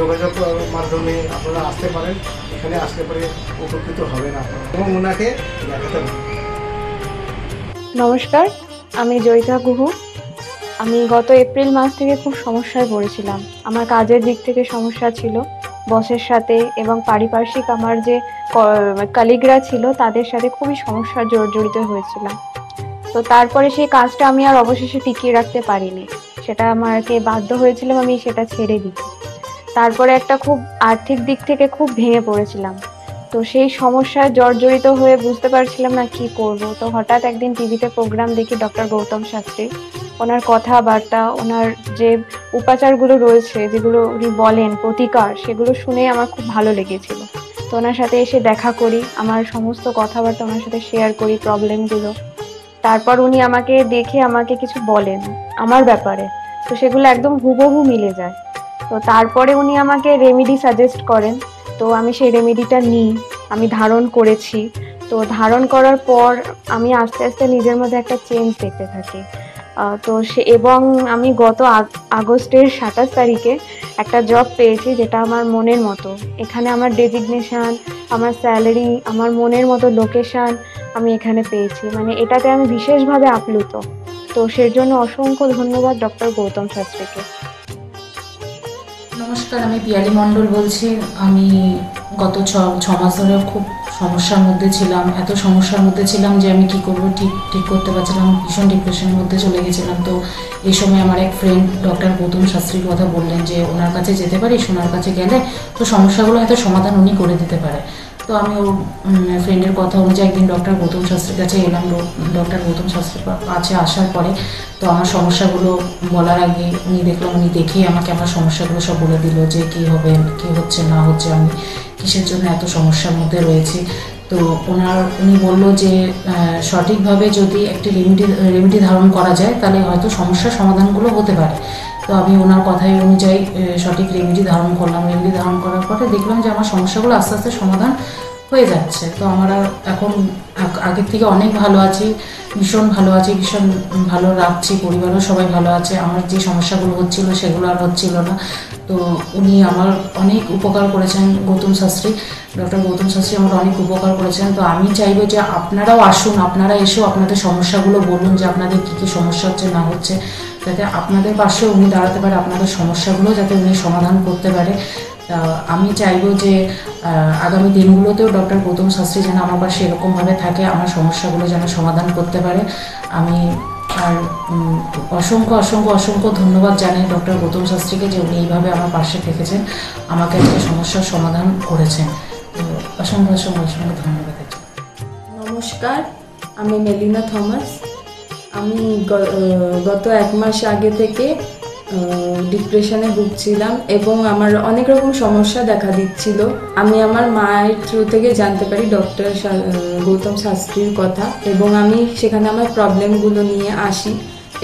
যোগাযোগ মাধ্যমে আপনারা আসতে পারেন। এখানে আসলে পরে উপকৃত হবেন আপনারা, এবং ওনাকে দেখাতে পারেন। নমস্কার, আমি জয়িতা গুহু। আমি গত এপ্রিল মাস থেকে খুব সমস্যায় পড়েছিলাম। আমার কাজের দিক থেকে সমস্যা ছিল, বসের সাথে এবং পারিপার্শ্বিক আমার যে কলিগরা ছিল তাদের সাথে খুবই সমস্যা জড়িত হয়েছিলাম। তো তারপরে সেই কাজটা আমি আর অবশেষে টিকিয়ে রাখতে পারিনি, সেটা আমাকে বাধ্য হয়েছিলাম আমি সেটা ছেড়ে দিতে। তারপরে একটা খুব আর্থিক দিক থেকে খুব ভেঙে পড়েছিলাম। তো সেই সমস্যায় জর্জরিত হয়ে বুঝতে পারছিলাম না কি করব। তো হঠাৎ একদিন টিভিতে প্রোগ্রাম দেখি ডক্টর গৌতম শাস্ত্রী, ওনার কথাবার্তা, ওনার যে উপাচারগুলো রয়েছে, যেগুলো উনি বলেন প্রতিকার, সেগুলো শুনে আমার খুব ভালো লেগেছিল। তো ওনার সাথে এসে দেখা করি, আমার সমস্ত কথাবার্তা ওনার সাথে শেয়ার করি, প্রবলেমগুলো। তারপর উনি আমাকে দেখে আমাকে কিছু বলেন আমার ব্যাপারে, তো সেগুলো একদম হুবহু মিলে যায়। তো তারপরে উনি আমাকে রেমেডি সাজেস্ট করেন, তো আমি সেই রেমেডিটা নিই, আমি ধারণ করেছি। তো ধারণ করার পর আমি আস্তে আস্তে নিজের মধ্যে একটা চেঞ্জ দেখতে থাকি। তো এবং আমি গত আগস্টের 27 তারিখে একটা জব পেয়েছি, যেটা আমার মনের মতো। এখানে আমার ডেজিগনেশন, আমার স্যালারি, আমার মনের মতো লোকেশন আমি এখানে পেয়েছি, মানে এটাতে আমি বিশেষভাবে আপ্লুত। তো সের জন্য অসংখ্য ধন্যবাদ ডক্টর গৌতম শাস্ত্রীকে। নমস্কার, আমি পিয়ালি মণ্ডল বলছি। আমি গত ছ মাস ধরে খুব সমস্যার মধ্যে ছিলাম, এত সমস্যার মধ্যে ছিলাম যে আমি কি করব ঠিক করতে পারছিলাম, ভীষণ ডিপ্রেশনের মধ্যে চলে গেছিলাম। তো এই সময় আমার এক ফ্রেন্ড ডক্টর গৌতম শাস্ত্রীর কথা বললেন যে ওনার কাছে যেতে পারিস, ওনার কাছে গেলে তো সমস্যাগুলো হয়তো সমাধান উনি করে দিতে পারে। তো আমি ওর ফ্রেন্ডের কথা অনুযায়ী একদিন ডক্টর গৌতম শাস্ত্রীর কাছে এলাম। ডক্টর গৌতম শাস্ত্রীর কাছে আসার পরে তো আমার সমস্যাগুলো বলার আগে উনি দেখলাম, উনি দেখেই আমাকে আমার সমস্যাগুলো সব বলে দিল যে কী হবে, কী হচ্ছে না হচ্ছে, আমি কিসের জন্য এত সমস্যার মধ্যে রয়েছি। তো উনি বললো যে সঠিকভাবে যদি একটি রেমেডি ধারণ করা যায় তাহলে হয়তো সমস্যার সমাধানগুলো হতে পারে। তো আমি ওনার কথাই অনুযায়ী সঠিক রেমেডি ধারণ করলাম। রেমেডি ধারণ করার পরে দেখলাম যে আমার সমস্যাগুলো আস্তে আস্তে সমাধান হয়ে যাচ্ছে। তো আমার এখন আগের থেকে অনেক ভালো আছি, ভীষণ ভালো আছি, ভীষণ ভালো রাখছি, পরিবারও সবাই ভালো আছে। আমার যে সমস্যাগুলো হচ্ছিল সেগুলো আর হচ্ছিল না। তো উনি আমার অনেক উপকার করেছেন, গৌতম শাস্ত্রী, ডক্টর গৌতম শাস্ত্রী আমার অনেক উপকার করেছেন। তো আমি চাইবো যে আপনারাও আসুন, আপনারা এসেও আপনাদের সমস্যাগুলো বলুন যে আপনাদের কী কী সমস্যা হচ্ছে না হচ্ছে, যাতে আপনাদের পাশেও উনি দাঁড়াতে পারে, আপনাদের সমস্যাগুলো যাতে উনি সমাধান করতে পারে। আমি চাইবো যে আগামী দিনগুলোতেও ডক্টর গৌতম শাস্ত্রী যেন আমার পাশে এরকমভাবে থাকে, আমার সমস্যাগুলো যেন সমাধান করতে পারে। আমি আর অসংখ্য অসংখ্য অসংখ্য ধন্যবাদ জানাই ডক্টর গৌতম শাস্ত্রীকে যে উনি এইভাবে আমার পাশে থেকেছেন, আমাকে একটা সমস্যার সমাধান করেছেন। তো অসংখ্য অসংখ্য অসংখ্য ধন্যবাদ। নমস্কার, আমি মেলিনা থমাস। আমি গত 1 মাস আগে থেকে ডিপ্রেশনে ভুগছিলাম এবং আমার অনেক রকম সমস্যা দেখা দিচ্ছিল। আমি আমার মায়ের থ্রু থেকে জানতে পারি ডক্টর গৌতম শাস্ত্রীর কথা এবং আমি সেখানে আমার প্রবলেমগুলো নিয়ে আসি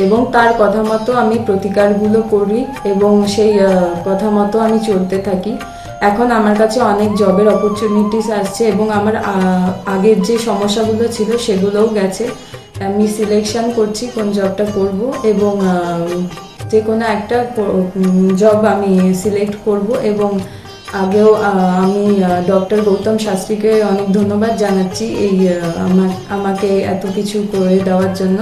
এবং তার কথা মতো আমি প্রতিকারগুলো করি এবং সেই কথা মতো আমি চলতে থাকি। এখন আমার কাছে অনেক জবের অপরচুনিটিস আসছে এবং আমার আগের যে সমস্যাগুলো ছিল সেগুলোও গেছে। আমি সিলেকশন করছি কোন জবটা করব এবং যে কোনো একটা জব আমি সিলেক্ট করব এবং আগেও আমি ডক্টর গৌতম শাস্ত্রীকে অনেক ধন্যবাদ জানাচ্ছি এই আমাকে এত কিছু করে দেওয়ার জন্য।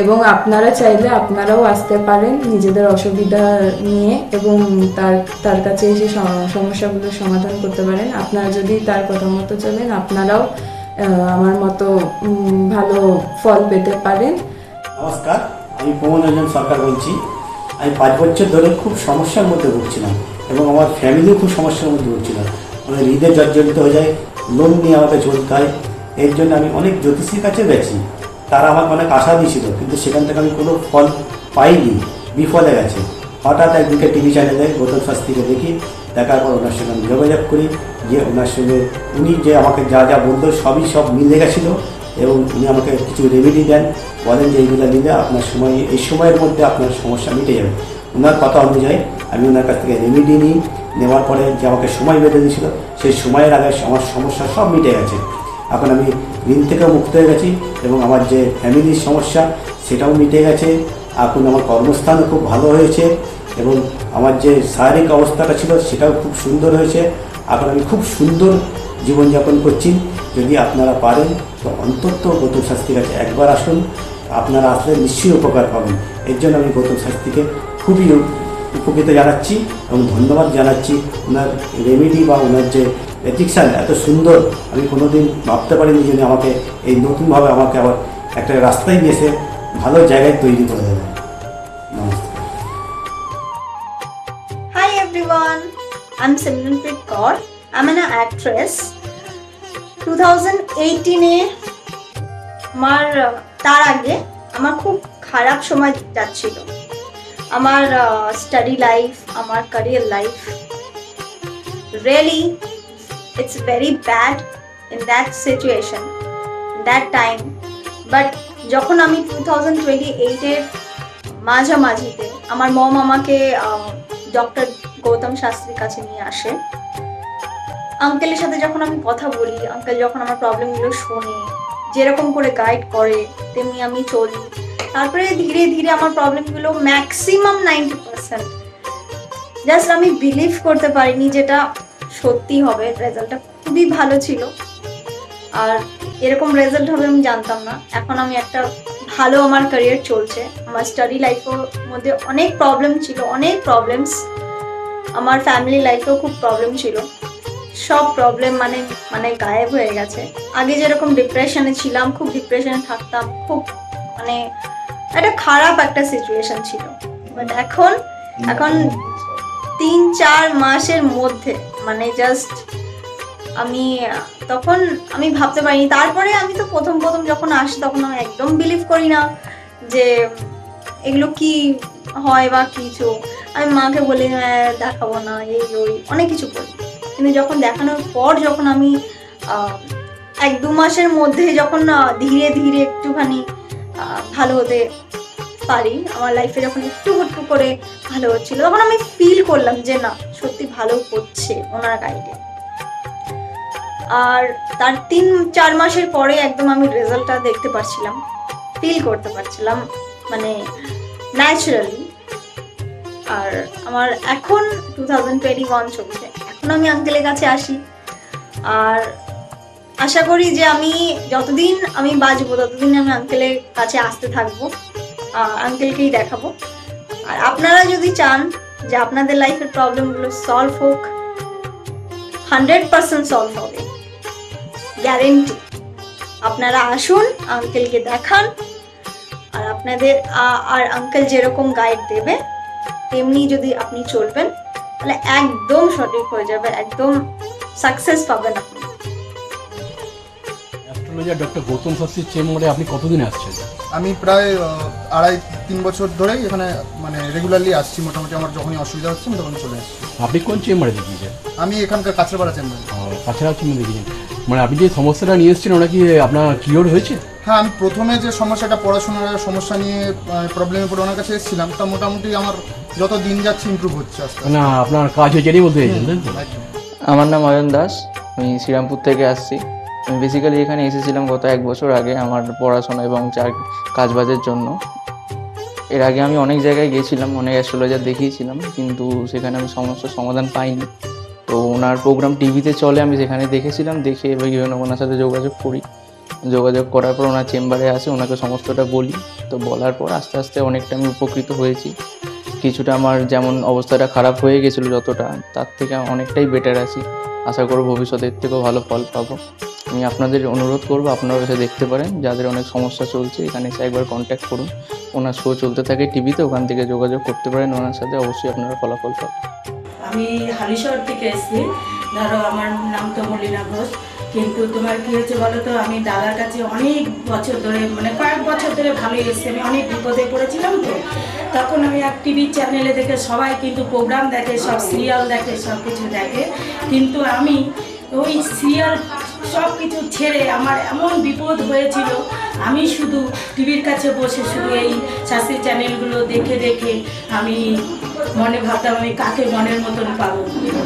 এবং আপনারা চাইলে আপনারাও আসতে পারেন নিজেদের অসুবিধা নিয়ে এবং তার কাছে এসে সমস্যাগুলোর সমাধান করতে পারেন। আপনারা যদি তার কথা মতো চলেন আপনারাও আমার মতো ভালো ফল পেতে পারেন। নমস্কার, আমি প্রমোদ রঞ্জন সরকার বলছি। আমি 5 বছর ধরে খুব সমস্যার মধ্যে ভুগছিলাম এবং আমার ফ্যামিলিও খুব সমস্যার মধ্যে ভুগছিল। আমাদের হৃদয় জর্জরিত হয়ে যায়, লোন নিয়ে আমাকে চলতে হয়। এর জন্য আমি অনেক জ্যোতিষীর কাছে গেছি, তারা আমাকে অনেক আশা দিয়েছিল, কিন্তু সেখান থেকে আমি কোনো ফল পাইনি, বিফলে গেছে। হঠাৎ একদিকে টিভি চ্যানেলে গৌতম শাস্ত্রীকে দেখি, দেখার পর ওনার সঙ্গে আমি যোগাযোগ করি, যে ওনার সঙ্গে উনি যে আমাকে যা যা বলতো সব মিলে গেছিলো এবং উনি আমাকে কিছু রেমেডি দেন, বলেন যে এইগুলো নিলে আপনার এই সময়ের মধ্যে আপনার সমস্যা মিটে যাবে। ওনার কথা অনুযায়ী আমি ওনার কাছ থেকে রেমেডি নিই, নেওয়ার পরে যে আমাকে সময় বেঁধে দিয়েছিল সেই সময়ের আগে আমার সমস্যা সব মিটে গেছে। এখন আমি ঋণ থেকেও মুক্ত হয়ে গেছি এবং আমার যে ফ্যামিলির সমস্যা সেটাও মিটে গেছে। এখন আমার কর্মস্থানও খুব ভালো হয়েছে এবং আমার যে শারীরিক অবস্থাটা ছিল সেটাও খুব সুন্দর হয়েছে। এখন আমি খুব সুন্দর জীবনযাপন করছি। যদি আপনারা পারেন তো অন্তত গৌতম শাস্ত্রীর কাছে একবার আসুন, আপনারা আসলে নিশ্চয়ই উপকার পাবেন। এর জন্য আমি গৌতম শাস্ত্রীকে খুবই উপকৃত জানাচ্ছি এবং ধন্যবাদ জানাচ্ছি। ওনার রেমেডি বা ওনার যে প্রেডিকশান এত সুন্দর, আমি কোনোদিন ভাবতে পারিনি যে আমাকে এই নতুনভাবে আমাকে আবার একটা রাস্তায় নিয়ে এসে ভালো জায়গায় তৈরি করে দেবে। নমস্কার। Hi everyone, I'm Simranpreet Kaur. I'm an actress. 2018-এ তার আগে আমার খুব খারাপ সময় যাচ্ছিল। আমার স্টাডি লাইফ, আমার career life, really it's very bad in that situation, that time. But যখন আমি 2028-এর মাঝামাঝিতে আমার মম আমাকে ডক্টর গৌতম শাস্ত্রীর কাছে নিয়ে আসে। আঙ্কেলের সাথে যখন আমি কথা বলি, আঙ্কেল যখন আমার প্রবলেমগুলো শোনে, যেরকম করে গাইড করে তেমনি আমি চলি। তারপরে ধীরে ধীরে আমার প্রবলেমগুলো ম্যাক্সিমাম 90% জাস্ট আমি বিলিভ করতে পারিনি যেটা সত্যি হবে। রেজাল্টটা খুবই ভালো ছিল আর এরকম রেজাল্ট হবে আমি জানতাম না। এখন আমি একটা ভালো আমার ক্যারিয়ার চলছে। আমার স্টাডি লাইফের মধ্যে অনেক প্রবলেম ছিল, অনেক প্রবলেমস। আমার ফ্যামিলি লাইফেও খুব প্রবলেম ছিল, সব প্রবলেম মানে গায়েব হয়ে গেছে। আগে যেরকম ডিপ্রেশনে ছিলাম, খুব ডিপ্রেশনে থাকতাম, খুব একটা খারাপ একটা সিচুয়েশন ছিল। বাট এখন 3-4 মাসের মধ্যে জাস্ট তখন আমি ভাবতে পারিনি। তারপরে আমি তো প্রথম যখন আসি তখন আমি একদম বিলিভ করি না যে এগুলো কি হয় বা কিছু। আমি মাকে বলি দেখাবো না, এই ওই অনেক কিছু বলি, কিন্তু যখন দেখানোর পর যখন আমি 1-2 মাসের মধ্যে যখন ধীরে ধীরে একটুখানি ভালো হতে পারি, আমার লাইফে যখন একটু করে ভালো হচ্ছিল, তখন আমি ফিল করলাম যে না সত্যি ভালো হচ্ছে ওনার গাইডে। আর তার 3-4 মাসের পরে একদম আমি রেজাল্টটা দেখতে পাচ্ছিলাম, ফিল করতে পারছিলাম ন্যাচারালি। আর আমার এখন 2021 চলছে, এখন আমি আঙ্কেলের কাছে আসি আর আশা করি যে আমি যতদিন আমি বাঁচবো ততদিন আমি আঙ্কেলের কাছে আসতে থাকবো, আঙ্কেলকেই দেখাবো। আর আপনারা যদি চান যে আপনাদের লাইফের প্রবলেমগুলো সলভ হোক, 100% সলভ হবে, গ্যারেন্টি। আপনারা আসুন, আঙ্কেলকে দেখান, আর আপনাদের আর আঙ্কেল যেরকম গাইড দেবে তেমনি যদি আপনি চলবেন তাহলে একদম সঠিক হয়ে যাবে, একদম সাকসেস পাবেন আপনি। অ্যাস্ট্রোলজার ডক্টর গৌতম শাস্ত্রীর চেম্বারে আপনি কতদিন আসছেন? আমি প্রায় 2.5-3 বছর ধরেই এখানে মানে রেগুলারলি আসছি। মোটামুটি আমার যখনই অসুবিধা হচ্ছে আমি তখন চলে আসছি। আপনি কোন চেম্বারে দেখিয়েছেন? আমি এখানকার কাছড়াপাড়া চেম্বারে। কাছাড়া চেম্বারে দেখিয়েছেন, মানে আপনি যে সমস্যাটা নিয়ে এসেছেন ওটা কি আপনার কিওর হয়েছে? হ্যাঁ, আমি প্রথমে যে সমস্যাটা পড়াশোনার সমস্যা নিয়ে প্রবলেমে পড়ে ওনার কাছে এসেছিলাম, তা মোটামুটি আমার যত দিন যাচ্ছে ইমপ্রুভ হচ্ছে আস্তে আস্তে। না, আপনার কাজ হয়েছে এটাই বলতে চাইছেন, তাই তো? আমার নাম অয়ন দাস, আমি শ্রীরামপুর থেকে আসছি। আমি বেসিক্যালি এখানে এসেছিলাম গত 1 বছর আগে আমার পড়াশোনা এবং কাজবাজের জন্য। এর আগে আমি অনেক জায়গায় গিয়েছিলাম, অনেক অ্যাস্ট্রোলজার দেখিয়েছিলাম, কিন্তু সেখানে আমি সমস্যার সমাধান পাইনি। তো ওনার প্রোগ্রাম টিভিতে চলে, আমি সেখানে দেখেছিলাম, দেখে এবার ওনার সাথে যোগাযোগ করি। যোগাযোগ করার পর ওনার চেম্বারে আসে, ওনাকে সমস্তটা বলি। তো বলার পর আস্তে আস্তে অনেকটা আমি উপকৃত হয়েছি। কিছুটা আমার যেমন অবস্থাটা খারাপ হয়ে গেছিলো যতটা, তার থেকে অনেকটাই বেটার আছি। আশা করব ভবিষ্যতের থেকেও ভালো ফল পাবো। আমি আপনাদের অনুরোধ করবো আপনারা এসে দেখতে পারেন, যাদের অনেক সমস্যা চলছে এখানে এসে একবার কন্ট্যাক্ট করুন। ওনার শো চলতে থাকে টিভিতে, ওখান থেকে যোগাযোগ করতে পারেন ওনার সাথে, অবশ্যই আপনারা ফলাফল পাবেন। আমি হালিশহর থেকে এসেছি। ধরো আমার নাম তো মলিনা ঘোষ, কিন্তু তোমার কী হয়েছে বলো তো, আমি দাদার কাছে অনেক বছর ধরে মানে কয়েক বছর ধরে ভালোই এসেছি। আমি অনেক বিপদে পড়েছিলাম, তো তখন আমি এক টিভি চ্যানেলে দেখে, সবাই কিন্তু প্রোগ্রাম দেখে, সব সিরিয়াল দেখে, সব কিছু দেখে, কিন্তু আমি ওই সিরিয়াল সব কিছু ছেড়ে আমার এমন বিপদ হয়েছিল, আমি শুধু টিভির কাছে বসে শুধু এই শাস্ত্রী চ্যানেলগুলো দেখে দেখে আমি মনে ভাবতাম আমি কাকে মনের মতন পাবো।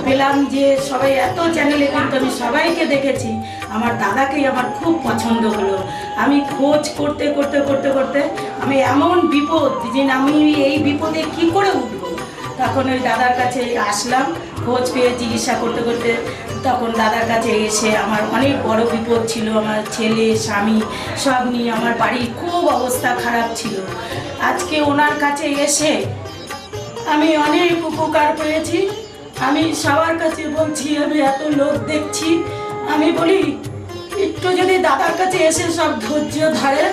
পেলাম যে সবাই এত চ্যানেলে, কিন্তু আমি সবাইকে দেখেছি, আমার দাদাকেই আমার খুব পছন্দ হলো। আমি খোঁজ করতে করতে করতে করতে আমি এমন বিপদ যে আমি এই বিপদে কি করে উঠবো, তখন ওই দাদার কাছে আসলাম। খোঁজ পেয়ে জিজ্ঞাসা করতে করতে তখন দাদার কাছে এসে, আমার অনেক বড় বিপদ ছিল, আমার ছেলে স্বামী সব নিয়ে আমার বাড়ির খুব অবস্থা খারাপ ছিল। আজকে ওনার কাছে এসে আমি অনেক উপকার পেয়েছি। আমি সবার কাছে বলছি, আমি এত লোক দেখছি, আমি বলি একটু যদি দাদার কাছে এসে সব ধৈর্য ধরে,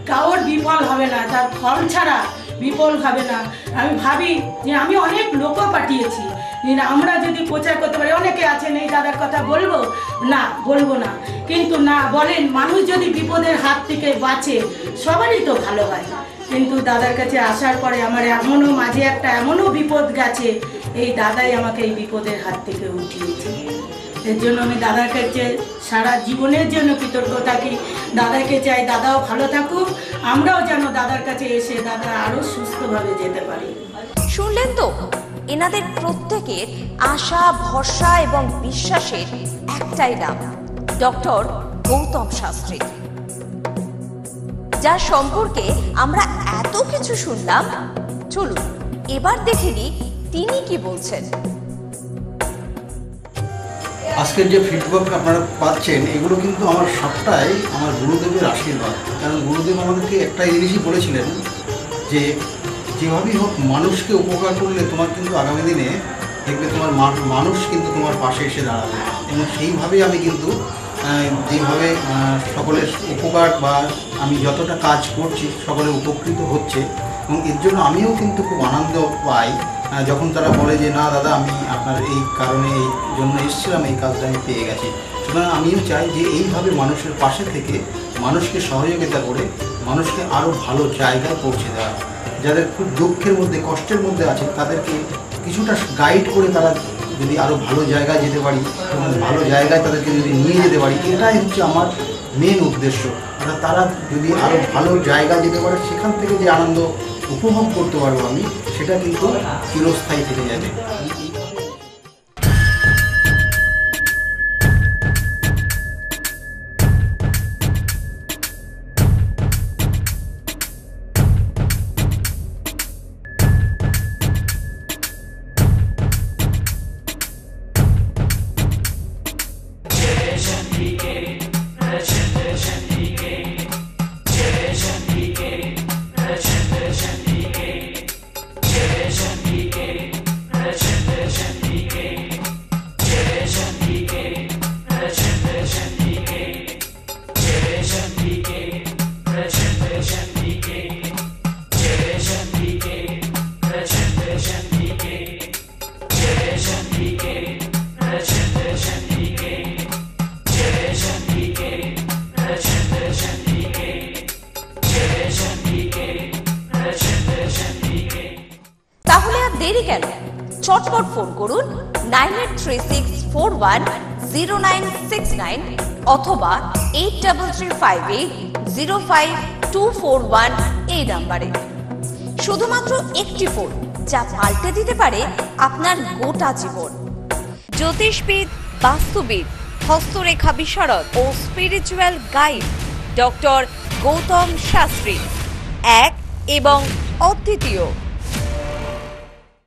কারোর বিফল হবে না, তার ফল ছাড়া বিফল হবে না। আমি ভাবি যে আমি অনেক লোকও পাঠিয়েছি, আমরা যদি প্রচার করতে পারি, অনেকে আছেন এই দাদার কথা বলবো না, বলবো না, কিন্তু না বলেন, মানুষ যদি বিপদের হাত থেকে বাঁচে সবারই তো ভালো হয়। কিন্তু দাদার কাছে আসার পরে আমার এমনও মাঝে একটা এমনও বিপদ গেছে, এই দাদাই আমাকে এই বিপদের হাত থেকে উঠিয়েছে। এর জন্য আমি দাদার কাছে সারা জীবনের জন্য কৃতজ্ঞ থাকি। দাদাকে চাই দাদাও ভালো থাকুক, আমরাও যেন দাদার কাছে এসে দাদা আরও সুস্থভাবে যেতে পারি। শুনলেন তো, এনাদের প্রত্যেকের আশা, ভরসা এবং বিশ্বাসের একটাই নাম, ডক্টর গৌতম শাস্ত্রী, যার সম্পর্কে আমরা এত কিছু শুনলাম। চলুন এবার দেখে নিই তিনি কি বলছেন। আজকের যে ফিডব্যাক আপনারা পাচ্ছেন, এগুলো কিন্তু আমার সবটাই আমার গুরুদেবের আশীর্বাদ। কারণ গুরুদেব আমাদেরকে একটা জিনিসই বলেছিলেন যে যেভাবেই হোক মানুষকে উপকার করলে তোমার কিন্তু আগামী দিনে দেখবে তোমার মানুষ কিন্তু তোমার পাশে এসে দাঁড়াবে। এবং সেইভাবেই আমি কিন্তু যেভাবে সকলের উপকার বা আমি যতটা কাজ করছি সকলে উপকৃত হচ্ছে, এবং এর জন্য আমিও কিন্তু খুব আনন্দ পাই যখন তারা বলে যে না দাদা, আমি আপনার এই কারণে এই জন্য এসেছিলাম, এই কাজটা আমি পেয়ে গেছি। সুতরাং আমিও চাই যে এইভাবে মানুষের পাশে থেকে মানুষকে সহযোগিতা করে মানুষকে আরও ভালো জায়গায় পৌঁছে দেওয়া। যাদের খুব দুঃখের মধ্যে, কষ্টের মধ্যে আছে, তাদেরকে কিছুটা গাইড করে তারা যদি আরও ভালো জায়গায় যেতে পারি এবং ভালো জায়গায় তাদেরকে যদি নিয়ে যেতে পারি, এটাই হচ্ছে আমার মেন উদ্দেশ্য। অর্থাৎ তারা যদি আরও ভালো জায়গায় যেতে পারে, সেখান থেকে যে আনন্দ উপভোগ করতে পারবো আমি, সেটা কিন্তু চিরস্থায়ী থেকে যাবে। Jai Chandike, দেরি কেন? চটপট ফোন করুন 9836410969 অথবা 8335805241 এই নাম্বারে। শুধুমাত্র একটি ফোন যা পাল্টে দিতে পারে আপনার গোটা জীবন। জ্যোতিষবিদ, বাস্তুবিদ, হস্তরেখা বিশারদ ও spiritual guide doctor Gautam Shastri, এক এবং অদ্বিতীয়।